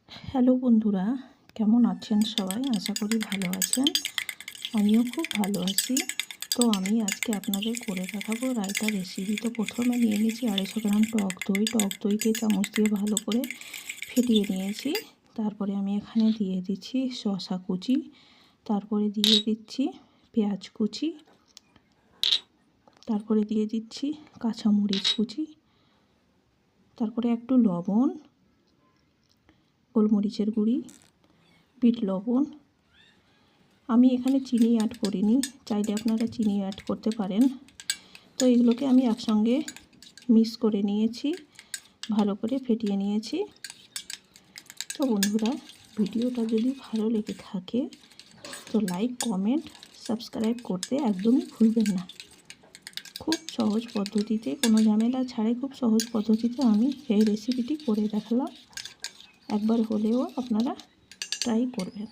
Hello বন্ধুরা, কেমন আছেন সবাই? আশা করি ভালো আছেন। আমিও খুব ভালো আছি। তো আমি আজকে আপনাদের করে দেখাবো রায়তা রেসিপি। তো প্রথমে নিয়ে নিয়েছি 250 গ্রাম টক দই। টক দইকে চামচ দিয়ে ভালো করে ফেটিয়ে নিয়েছি। তারপরে আমি এখানে দিয়ে দিচ্ছি শসা কুচি, তারপরে দিয়ে দিচ্ছি পেঁয়াজ কুচি, তারপরে দিয়ে দিচ্ছি কাঁচামরিচ কুচি, তারপরে একটু লবণ, গোলমরিচের গুঁড়ি, বিট লবণ। আমি এখানে চিনি অ্যাড করিনি, চাইলে আপনারা চিনি অ্যাড করতে পারেন। তো এগুলোকে আমি একসঙ্গে মিক্স করে নিয়েছি, ভালো করে ফেটিয়ে নিয়েছি। তো বন্ধুরা, ভিডিওটা যদি ভালো লেগে থাকে তো লাইক, কমেন্ট, সাবস্ক্রাইব করতে একদমই ভুলবেন না। খুব সহজ পদ্ধতিতে, কোনো ঝামেলা ছাড়াই খুব সহজ পদ্ধতিতে আমি এই রেসিপিটি করে দেখালাম। একবার হলেও আপনারা ট্রাই করবেন।